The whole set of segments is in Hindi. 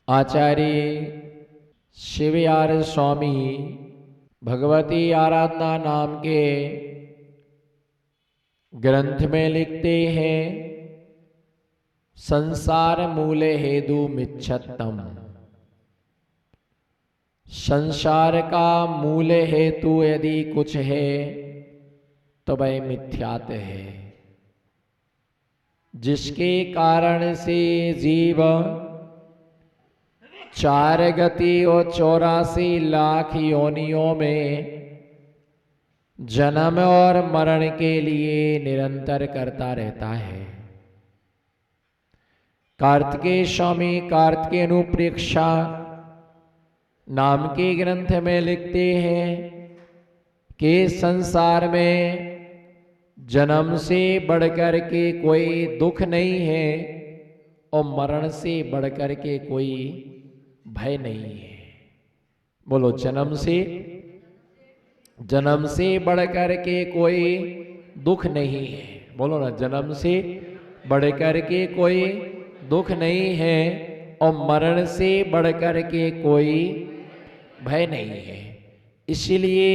आचार्य शिवयार स्वामी भगवती आराधना नाम के ग्रंथ में लिखते हैं, संसार मूले हेतु मिच्छत्तम। संसार का मूल हेतु यदि कुछ है तो वह मिथ्यात है, जिसके कारण से जीव 4 गति और 84 लाख योनियों में जन्म और मरण के लिए निरंतर करता रहता है। कार्तिकेय स्वामी कार्तिकेय अनुप्रेक्षा नाम के ग्रंथ में लिखते हैं कि संसार में जन्म से बढ़कर के कोई दुख नहीं है और मरण से बढ़कर के कोई भय नहीं है। बोलो, जन्म से बढ़कर के कोई दुख नहीं है। बोलो ना, जन्म से बढ़कर के कोई दुख नहीं है और मरण से बढ़कर के कोई भय नहीं है। इसलिए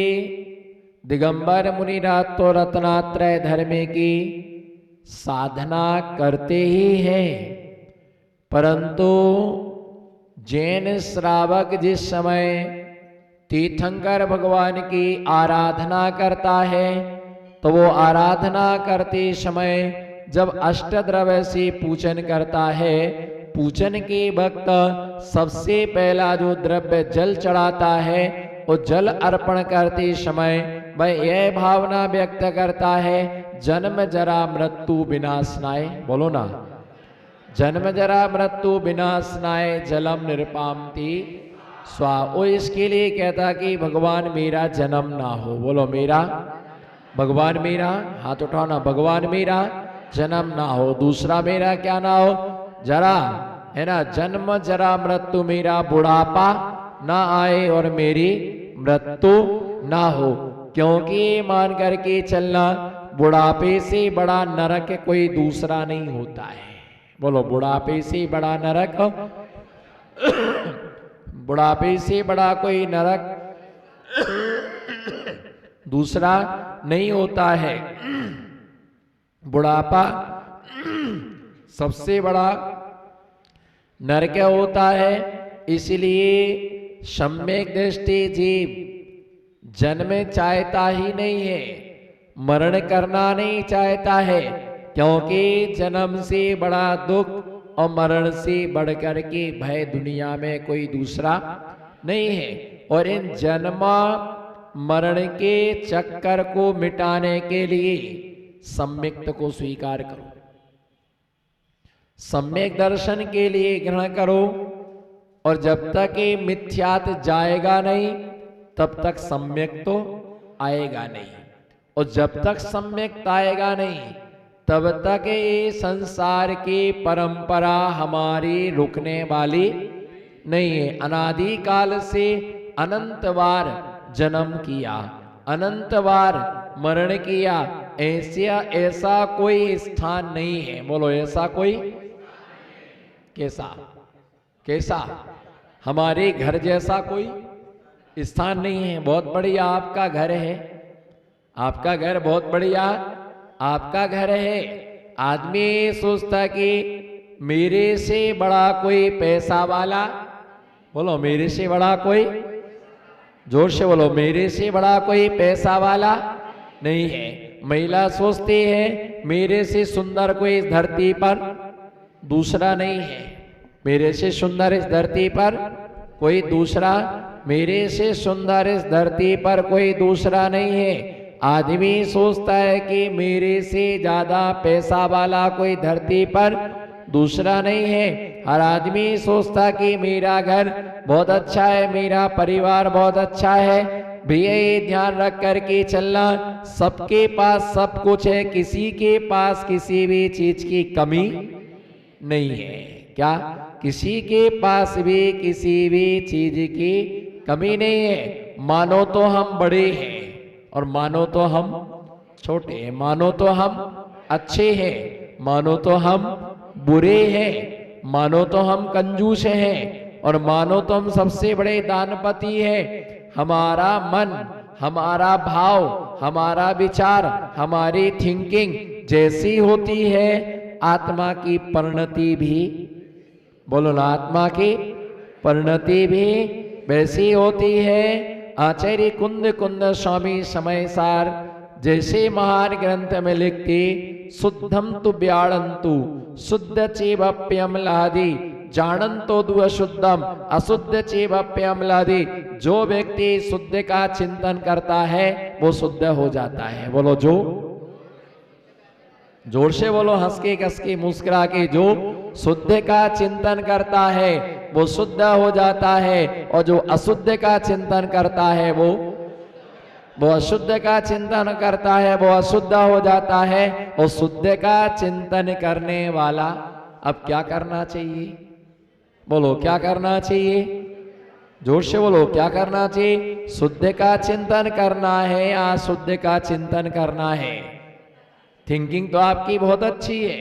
दिगंबर मुनिनाथ तो रत्नात्रय धर्म की साधना करते ही हैं, परंतु जैन श्रावक जिस समय तीर्थंकर भगवान की आराधना करता है तो वो आराधना करते समय जब अष्टद्रव्य से पूजन करता है, पूजन के वक्त सबसे पहला जो द्रव्य जल चढ़ाता है, वो जल अर्पण करते समय वह यह भावना व्यक्त करता है, जन्म जरा मृत्यु विनाशनाय। बोलो ना, जन्म जरा मृत्यु विनाशनाय जलम निरपामति स्वा। वो इसके लिए कहता कि भगवान मेरा जन्म ना हो। बोलो, मेरा भगवान मेरा, हाथ उठाओ ना, भगवान मेरा जन्म ना हो। दूसरा मेरा क्या ना हो? जरा, है ना, जन्म जरा मृत्यु, मेरा बुढ़ापा ना आए और मेरी मृत्यु ना हो। क्योंकि मान करके चलना, बुढ़ापे से बड़ा नरक कोई दूसरा नहीं होता है। बोलो, बुढ़ापे से बड़ा नरक, बुढ़ापे से बड़ा कोई नरक दूसरा नहीं होता है। बुढ़ापा सबसे बड़ा नरक होता है। इसलिए सम्यक दृष्टि जीव जन्म चाहता ही नहीं है, मरण करना नहीं चाहता है, क्योंकि जन्म से बड़ा दुख और मरण से बढ़कर के भय दुनिया में कोई दूसरा नहीं है। और इन जन्म मरण के चक्कर को मिटाने के लिए सम्यक्त को स्वीकार करो, सम्यक दर्शन के लिए ग्रहण करो। और जब तक ये मिथ्यात जाएगा नहीं तब तक सम्यक तो आएगा नहीं, और जब तक सम्यक आएगा नहीं तब तक ये संसार की परंपरा हमारी रुकने वाली नहीं है। अनादि काल से अनंत बार जन्म किया, अनंत बार मरण किया, ऐसा कोई स्थान नहीं है। बोलो, ऐसा कोई कैसा हमारे घर जैसा कोई स्थान नहीं है। बहुत बढ़िया आपका घर है, आपका घर बहुत बढ़िया आपका घर है। आदमी सोचता कि मेरे से बड़ा कोई पैसा वाला, बोलो मेरे से बड़ा कोई, जोर से बोलो, मेरे से बड़ा कोई पैसा वाला नहीं है। महिला सोचती है मेरे से सुंदर कोई इस धरती पर दूसरा नहीं है, मेरे से सुंदर इस धरती पर कोई दूसरा, मेरे से सुंदर इस धरती पर कोई दूसरा नहीं है। आदमी सोचता है कि मेरे से ज्यादा पैसा वाला कोई धरती पर दूसरा नहीं है। हर आदमी सोचता कि मेरा घर बहुत अच्छा है, मेरा परिवार बहुत अच्छा है। भैया ये ध्यान रख करके चलना, सबके पास सब कुछ है, किसी के पास किसी भी चीज की कमी नहीं है। क्या? किसी के पास भी किसी भी चीज की कमी नहीं है। मानो तो हम बड़े हैं और मानो तो हम छोटे हैं, मानो तो हम अच्छे हैं, मानो तो हम बुरे हैं, मानो तो हम कंजूस हैं, और मानो तो हम सबसे बड़े दानपति है। हमारा मन, हमारा भाव, हमारा विचार, हमारी थिंकिंग जैसी होती है, आत्मा की परिणति भी, बोलो ना, आत्मा की परिणति भी वैसी होती है। आचार्य कुंद कुंद स्वामी समय सार जैसे महान ग्रंथ में लिखते, शुद्धम तु व्याणंतु शुद्ध चेवप्यमलादि जानंतो दु अशुद्धम अशुद्ध चेवप्यमलादि। जो व्यक्ति शुद्ध का चिंतन करता है वो शुद्ध हो जाता है। बोलो, जो, जोर से बोलो, हंस के कस के मुस्कुरा के, जो शुद्ध का चिंतन करता है वो शुद्ध हो जाता है, और जो अशुद्ध का चिंतन करता है वो अशुद्ध का चिंतन करता है, वो अशुद्ध हो जाता है। और शुद्ध का चिंतन करने वाला अब क्या करना चाहिए? बोलो, क्या करना चाहिए? जोर से बोलो, क्या करना चाहिए? शुद्ध का चिंतन करना है या अशुद्ध का चिंतन करना है? थिंकिंग तो आपकी बहुत अच्छी है,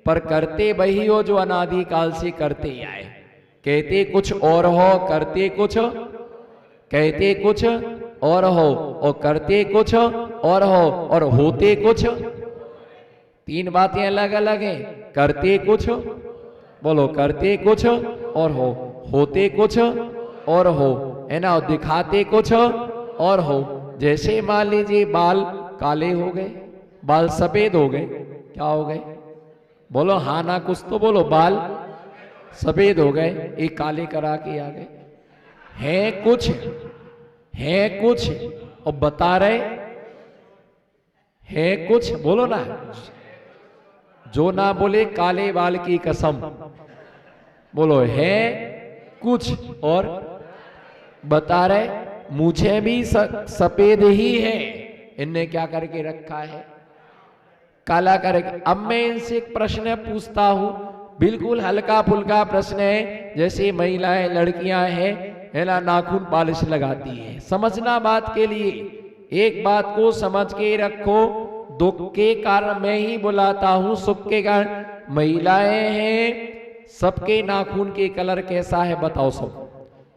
पर करते वही हो जो अनादि काल से करते आए। कहते कुछ और हो, करते कुछ, कहते कुछ और हो, और करते कुछ और हो, और होते कुछ। तीन बातें अलग अलग हैं। करते कुछ, बोलो, करते कुछ और हो, होते कुछ और हो, है ना, और दिखाते कुछ और हो। जैसे मान लीजिए बाल काले हो गए, बाल सफेद हो गए, क्या हो गए? बोलो हाँ ना, कुछ तो बोलो। बाल सफेद हो गए, एक काले करा के आ गए। है कुछ, है कुछ, और बता रहे है कुछ। बोलो ना, जो ना बोले काले बाल की कसम। बोलो, है कुछ और बता रहे मुझे भी सफेद ही है। इनने क्या करके रखा है? काला करके। अब मैं इनसे एक प्रश्न पूछता हूं, बिल्कुल हल्का फुल्का प्रश्न है। जैसे महिलाएं, लड़कियां हैं, है ना, नाखून पॉलिश लगाती है। समझना बात के लिए, एक बात को समझ के रखो। दुख के कारण मैं ही बुलाता हूं, सुख के कारण महिलाएं हैं। सबके नाखून के कलर कैसा है बताओ?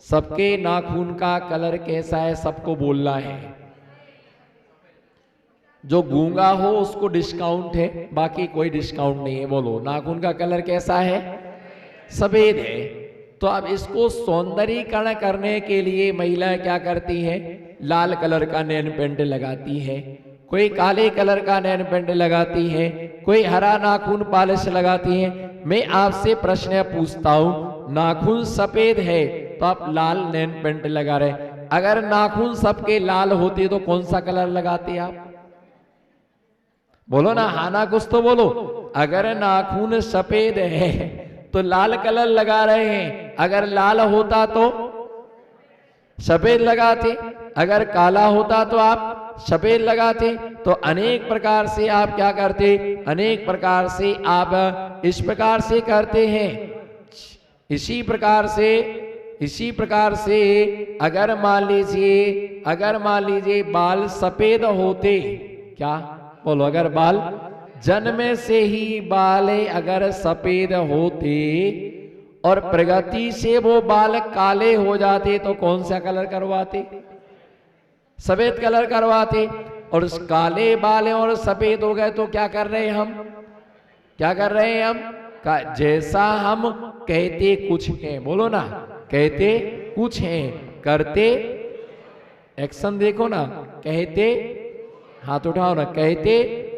सबके नाखून का कलर कैसा है सबको बोलना है। जो गूंगा हो उसको डिस्काउंट है, बाकी कोई डिस्काउंट नहीं है। बोलो, नाखून का कलर कैसा है? सफेद है। तो अब इसको सौंदर्यीकरण करने के लिए महिलाएं क्या करती हैं? लाल कलर का नेल पेंट लगाती है, कोई काले कलर का नेल पेंट लगाती है, कोई हरा नाखून पॉलिश लगाती है। मैं आपसे प्रश्न पूछता हूं, नाखून सफेद है तो आप लाल नेल पेंट लगा रहे। अगर नाखून सबके लाल होते तो कौन सा कलर लगाते आप? बोलो ना, हाँ ना, कुछ तो बोलो। अगर नाखून सफेद है तो लाल कलर लगा रहे हैं। अगर लाल होता तो सफेद लगाते, अगर काला होता तो आप सफेद लगाते। तो अनेक प्रकार से आप क्या करते? अनेक प्रकार से आप इस प्रकार से करते हैं। इसी प्रकार से अगर मान लीजिए बाल सफेद होते, क्या बोलो, अगर बाल जन्म से ही बाल अगर सफेद होते और प्रगति से वो बाल काले हो जाते तो कौन सा कलर करवाते? सफेद कलर करवाते। और उस काले बाल और सफेद हो गए तो क्या कर रहे हैं हम? क्या कर रहे हैं हम? जैसा हम कहते कुछ हैं, बोलो ना, कहते कुछ हैं, करते, एक्शन देखो ना, कहते, हाथ उठाओ ना, कहते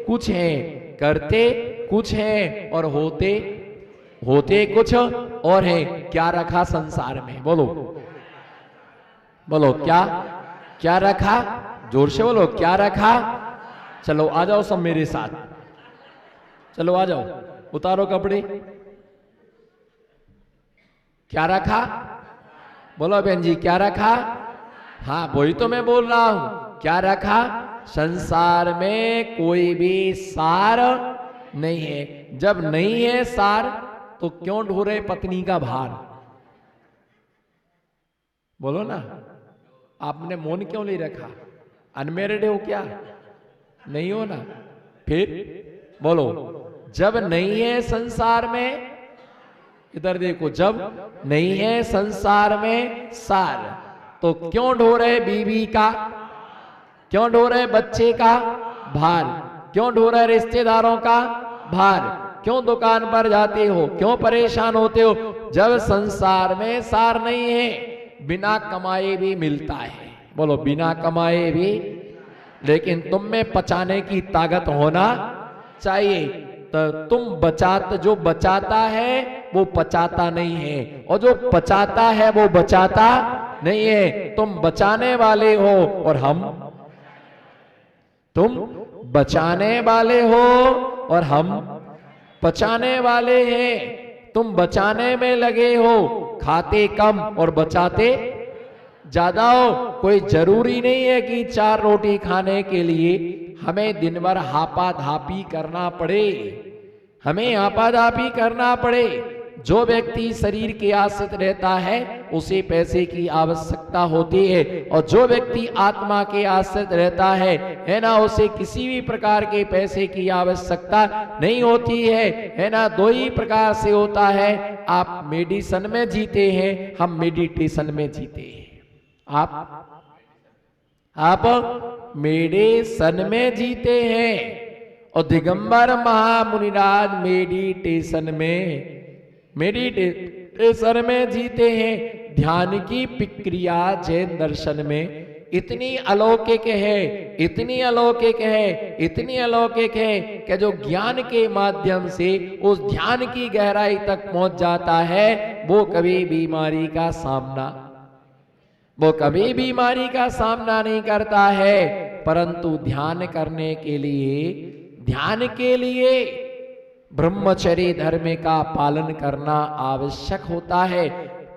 कुछ हैं, करते कुछ हैं, और होते कुछ और है। क्या रखा संसार में? बोलो, बोलो, क्या रखा? जोर से बोलो, क्या रखा? चलो आ जाओ सब मेरे साथ, चलो आ जाओ, उतारो कपड़े। क्या रखा? बोलो बहन जी, क्या रखा? हाँ, वही तो मैं बोल रहा हूं। क्या रखा? संसार में कोई भी सार नहीं है। जब नहीं है सार तो क्यों ढोरे पत्नी का भार? बोलो ना, आपने मौन क्यों नहीं रखा? अनमेरिड हो क्या? नहीं हो ना? फिर बोलो, जब नहीं है संसार में इधर देखो, जब नहीं है संसार में सार, तो क्यों ढो रहे बीवी का, क्यों ढो रहे बच्चे का भार, क्यों ढो रहे रिश्तेदारों का भार, क्यों दुकान पर जाते हो, क्यों परेशान होते हो? जब संसार में सार नहीं है, बिना कमाए भी मिलता है। बोलो, बिना कमाए भी, लेकिन तुम में पचाने की ताकत होना चाहिए। तो जो बचाता है वो पचाता नहीं है, और जो पचाता है वो बचाता नहीं है। तुम बचाने वाले हो और तुम बचाने वाले हो और हम पचाने वाले हैं। तुम बचाने में लगे हो, खाते कम और बचाते ज्यादा हो। कोई जरूरी नहीं है कि 4 रोटी खाने के लिए हमें दिन भर हापा धापी करना पड़े, हमें हापा धापी करना पड़े। जो व्यक्ति शरीर के आश्रित रहता है उसे पैसे की आवश्यकता होती है, और जो व्यक्ति आत्मा के आश्रित रहता है ना, उसे किसी भी प्रकार के पैसे की आवश्यकता नहीं होती है ना। 2 ही प्रकार से होता है, आप मेडिसन में जीते हैं, हम मेडिटेशन में जीते हैं। आप मेडिसन में जीते हैं और दिगंबर महामुनिराज मेडिटेशन में जीते हैं। ध्यान की प्रक्रिया जैन दर्शन में इतनी अलौकिक है, इतनी अलौकिक है, इतनी अलौकिक है कि जो ज्ञान के माध्यम से उस ध्यान की गहराई तक पहुंच जाता है, वो कभी बीमारी का सामना नहीं करता है। परंतु ध्यान करने के लिए ब्रह्मचर्य धर्म का पालन करना आवश्यक होता है,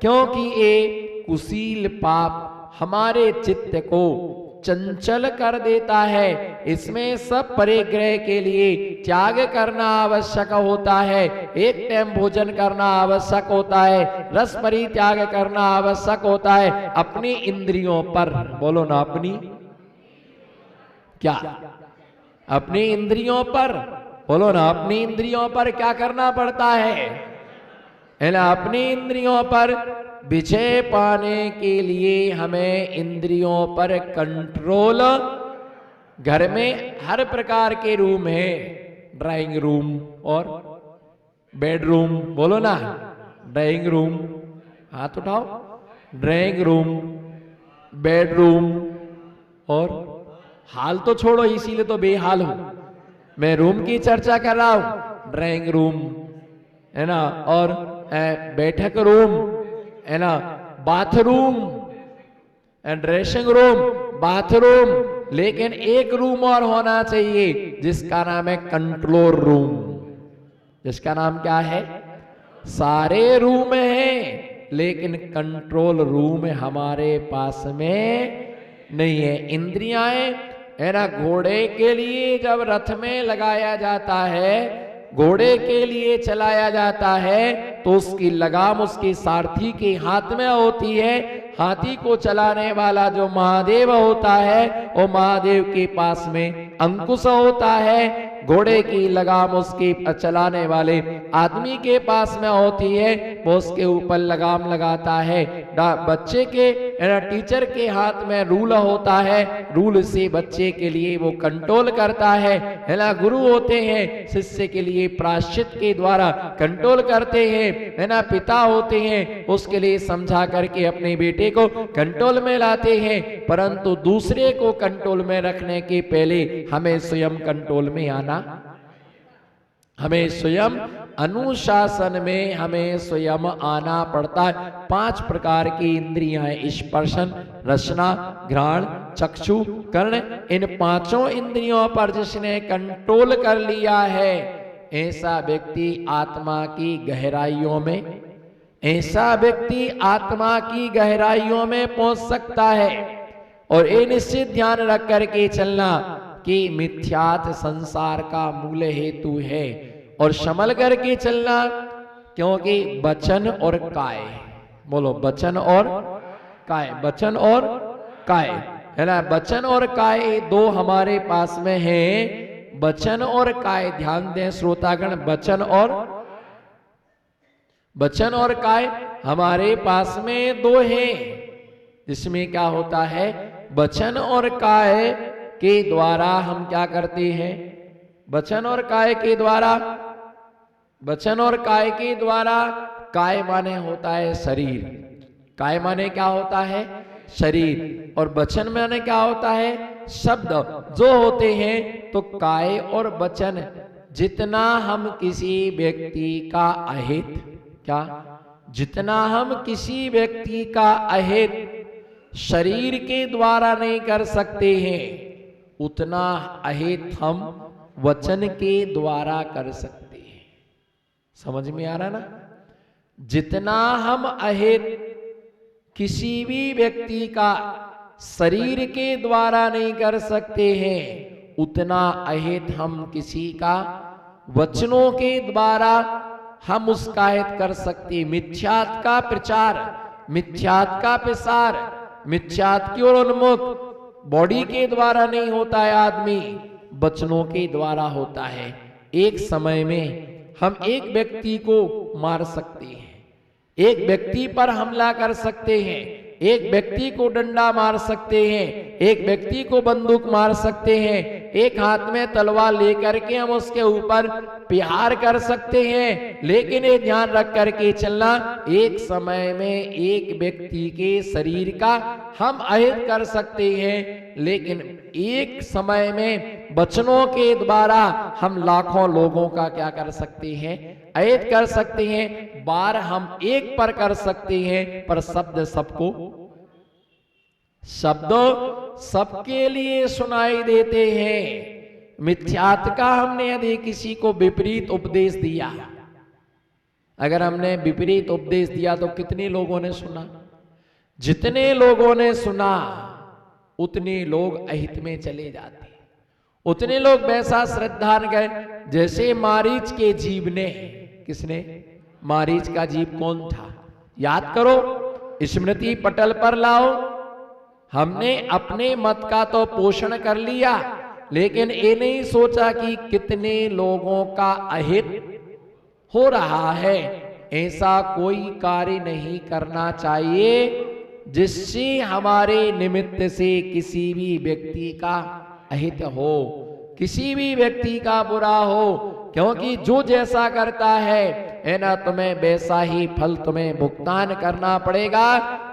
क्योंकि ये कुशील पाप हमारे चित्त को चंचल कर देता है। इसमें सब परिग्रह के लिए त्याग करना आवश्यक होता है। एक टाइम भोजन करना आवश्यक होता है, रस परित्याग करना आवश्यक होता है। अपनी इंद्रियों पर, बोलो ना, अपनी इंद्रियों पर, बोलो ना, अपनी इंद्रियों पर क्या करना पड़ता है ना? अपनी इंद्रियों पर विजय पाने के लिए हमें इंद्रियों पर कंट्रोल, घर में हर प्रकार के रूम है, ड्राइंग रूम और बेडरूम, बोलो ना, ड्राइंग रूम, हाथ उठाओ, ड्राइंग रूम, बेडरूम, और हाल तो छोड़ो, इसीलिए तो बेहाल हूं मैं, रूम की चर्चा कर रहा हूं। ड्राइंग रूम है ना, और बैठक रूम है ना, बाथरूम, ड्रेसिंग रूम, बाथरूम, लेकिन एक रूम और होना चाहिए जिसका नाम है कंट्रोल रूम। जिसका नाम क्या है? सारे रूम हैं लेकिन कंट्रोल रूम हमारे पास में नहीं है। इंद्रियां है ना, घोड़े के लिए जब रथ में लगाया जाता है, घोड़े के लिए चलाया जाता है, तो उसकी लगाम उसके सारथी के हाथ में होती है। हाथी को चलाने वाला जो महादेव होता है, वो महादेव के पास में अंकुश होता है। घोड़े की लगाम उसके चलाने वाले आदमी के पास में होती है, वो उसके ऊपर लगाम लगाता है। बच्चे के टीचर के हाथ में रूल होता है, रूल से बच्चे के लिए वो कंट्रोल करता है ना। गुरु होते हैं, शिष्य के लिए प्रायश्चित के द्वारा कंट्रोल करते हैं, है ना। पिता होते हैं, उसके लिए समझा करके अपने बेटे को कंट्रोल में लाते हैं। परंतु दूसरे को कंट्रोल में रखने के पहले हमें स्वयं कंट्रोल में आना, हमें स्वयं अनुशासन में हमें स्वयं आना पड़ता है। 5 प्रकार की इंद्रियां हैं, स्पर्शन, रसना, घ्राण, चक्षु, कर्ण। इन 5 इंद्रियों पर जिसने कंट्रोल कर लिया है, ऐसा व्यक्ति आत्मा की गहराइयों में, ऐसा व्यक्ति आत्मा की गहराइयों में पहुंच सकता है। और ये निश्चित ध्यान रख करके चलना कि मिथ्यात संसार का मूल हेतु है, और संभल करके चलना, क्योंकि वचन और काय, बोलो, वचन और काय, वचन और काय, है ना। वचन और काय 2 हमारे पास में है। वचन और काय, ध्यान दें श्रोतागण, वचन और वचन और काय हमारे पास में दो हैं, जिसमें क्या होता है, वचन और काय के द्वारा हम क्या करते हैं, वचन और काय के द्वारा, वचन और काय के द्वारा, काय माने होता है शरीर, काय माने क्या होता है, शरीर, और वचन माने क्या होता है, शब्द जो होते हैं। तो काय और वचन जितना हम किसी व्यक्ति का अहित, क्या, जितना हम किसी व्यक्ति का अहित शरीर के द्वारा नहीं कर सकते हैं, उतना अहित हम वचन के द्वारा कर सकते हैं। समझ में आ रहा ना? जितना हम अहित किसी भी व्यक्ति का शरीर के द्वारा नहीं कर सकते हैं, उतना अहित हम किसी का वचनों के द्वारा हम उसका हित कर सकते। मिथ्यात का प्रचार, मिथ्यात का प्रसार, मिथ्यात की ओर उन्मुख बॉडी के द्वारा नहीं होता है, आदमी वचनों के द्वारा होता है। एक समय में हम एक व्यक्ति को मार सकते हैं, एक व्यक्ति पर हमला कर सकते हैं, एक व्यक्ति को डंडा मार सकते हैं, एक व्यक्ति को बंदूक मार सकते हैं, एक हाथ में तलवार लेकर के हम उसके ऊपर प्रहार कर सकते हैं। लेकिन ये ध्यान रख करके चलना, एक समय में एक व्यक्ति के शरीर का हम अहित कर सकते हैं, लेकिन एक समय में वचनों के द्वारा हम लाखों लोगों का क्या कर सकते हैं, अहित कर सकते हैं। बार हम एक पर कर सकते हैं, पर शब्द सबको, शब्द सबके लिए सुनाई देते हैं। मिथ्यात का हमने यदि किसी को विपरीत उपदेश दिया, अगर हमने विपरीत उपदेश दिया तो कितने लोगों ने सुना? जितने लोगों ने सुना उतने लोग अहित में चले जाते, उतने लोग वैसा श्रद्धा गए जैसे मारीच के जीव ने। किसने? मारीच का जीव कौन था? याद करो, स्मृति पटल पर लाओ। हमने अपने मत का तो पोषण कर लिया, लेकिन ये नहीं सोचा कि कितने लोगों का अहित हो रहा है। ऐसा कोई कार्य नहीं करना चाहिए जिससे हमारे निमित्त से किसी भी व्यक्ति का अहित हो, किसी भी व्यक्ति का बुरा हो, क्योंकि जो जैसा करता है ना, तुम्हें वैसा ही फल तुम्हें भुगतान करना पड़ेगा।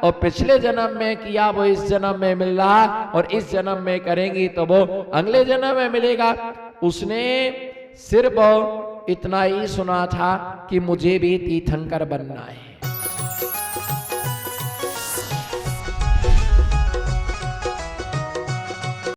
और पिछले जन्म में किया वो इस जन्म में मिल रहा, और इस जन्म में करेंगी तो वो अगले जन्म में मिलेगा। उसने सिर्फ इतना ही सुना था कि मुझे भी तीर्थंकर बनना है,